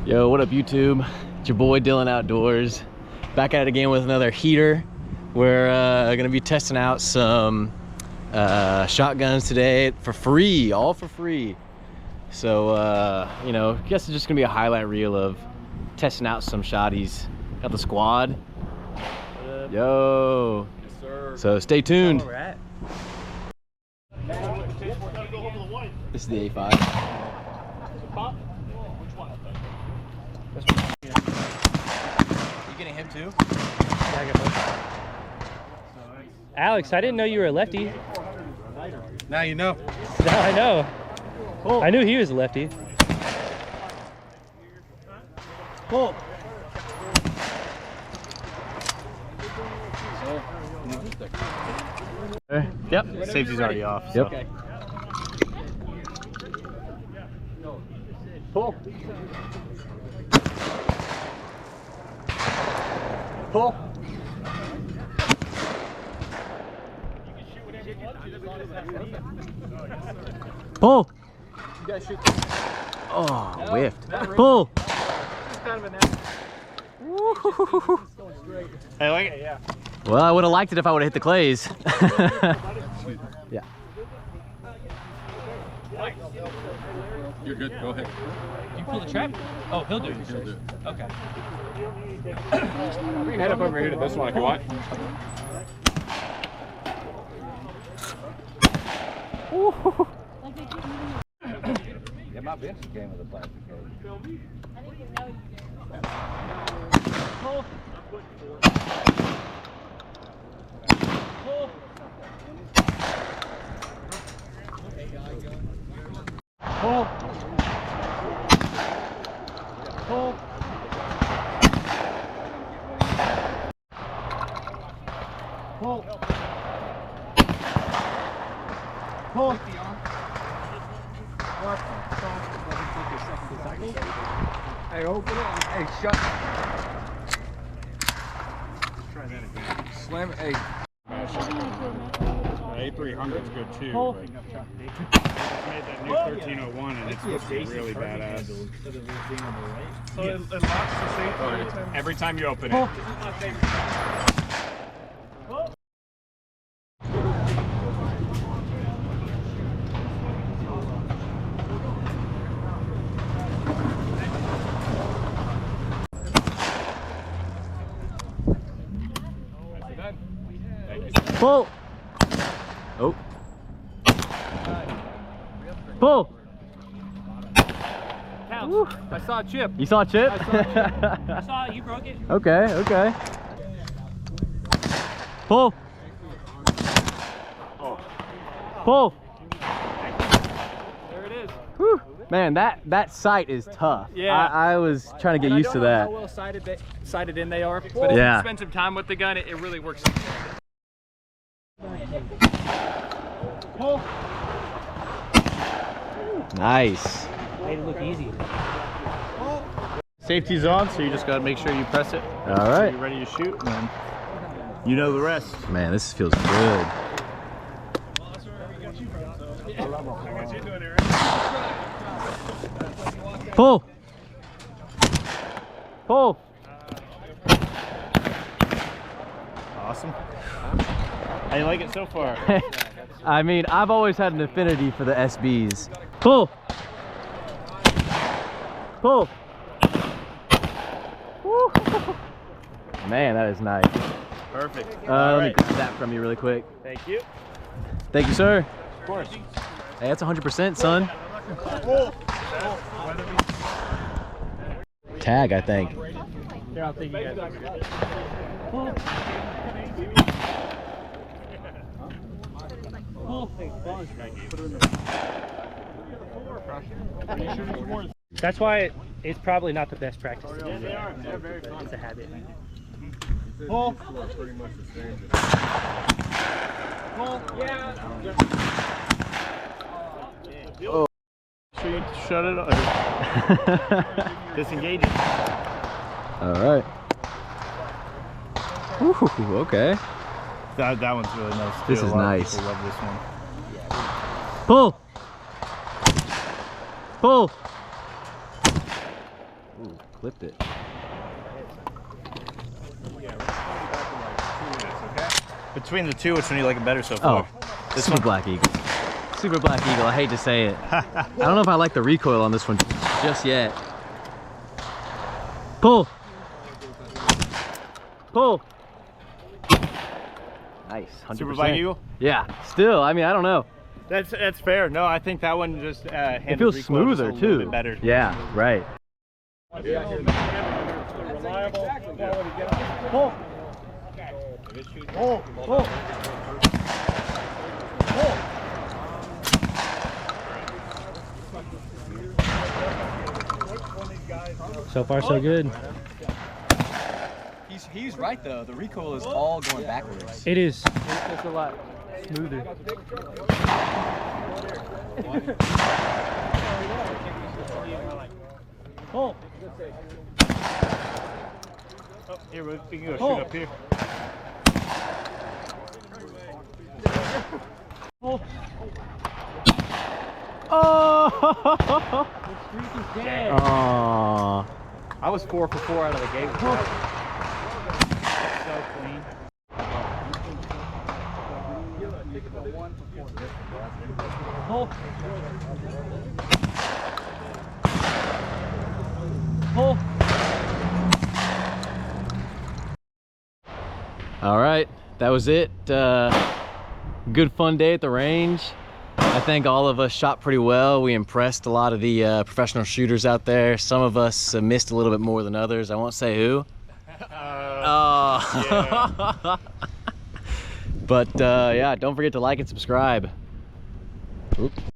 Yo, what up YouTube? It's your boy Dylan Outdoors. Back at it again with another heater. We're gonna be testing out some shotguns today for free, all for free. So, you know, I guess it's just gonna be a highlight reel of testing out some shotties. Got the squad. Yo. Yes, sir. So stay tuned. Where we're at. This is the A5. You getting him too? Yeah, I got both. Alex, I didn't know you were a lefty. Now you know. Now I know. Oh. I knew he was a lefty. Pull. Yep. Safety's already off. Yep. So. Okay. Pull. Pull. Pull. Oh, whiffed. Pull. I like it. Yeah. Well, I would have liked it if I would have hit the clays. Yeah. You're good. Go ahead. You pull the trap? Oh, he'll do it. He'll do it. Okay. We can head up over here to this one if you want. Yeah, my bench came with a plastic cage. Pull. Pull. Pull. Pull. Pull. Pull. Hey, open it. Hey, shut. Try that again. Slam it. Hey. A300 is good too. Pull. But it's made that new 1301 and it's supposed to be really badass. So it locks the safe Every time you open it. Pull. Oh. Pull. Counts. I saw a chip. You saw a chip? I saw a chip. I saw it. You broke it. Okay, okay. Pull. Pull. There it is. Whew. Man, that sight is tough. Yeah. I was trying to get used to that. I don't know how well sighted in they are, but if Yeah. you spend some time with the gun, it really works. Pull. Nice. Made it look easy. Safety's on, so you just gotta make sure you press it. All right. You're ready to shoot, and then you know the rest. Man, this feels good. Pull. Pull. Awesome. How you like it so far? I mean, I've always had an affinity for the SBs. Pull. Pull. Woo. Man, that is nice. Perfect. Let me grab that from you really quick. Thank you. Thank you, sir. Of course. Hey, that's 100%, son. Tag, I think. Here, I'll take you guys. That's why it's probably not the best practice. Yeah, they are. They're very fun. It's a habit. Pull. Pretty much the same. Pull. Yeah. Oh. So you shut it off. Disengage it. All right. Ooh, okay. That one's really nice too. This is A lot of nice. people love this one. Pull. Pull. Ooh, clipped it. Between the two, which one do you like better so far? Oh, this Super Black Eagle. Super Black Eagle, I hate to say it. I don't know if I like the recoil on this one just yet. Pull! Pull! Nice, 100%. Super Black Eagle? Yeah, still, I mean, I don't know. That's fair. No, I think that one just It feels smoother just a too. little bit better. Yeah, right. Pull. Pull. Pull. So far, so good. He's right though. The recoil is all going backwards. It is. It's a lot smoother. Pull. Oh, here, we can go Pull. shoot up here. Pull. Oh! The streak is dead. Aw. I was 4 for 4 out of the gate with that. So clean. Pull. Pull. All right, that was it. Good fun day at the range. I think all of us shot pretty well. We impressed a lot of the professional shooters out there. Some of us missed a little bit more than others. I won't say who. Yeah. But yeah, don't forget to like and subscribe. Oops.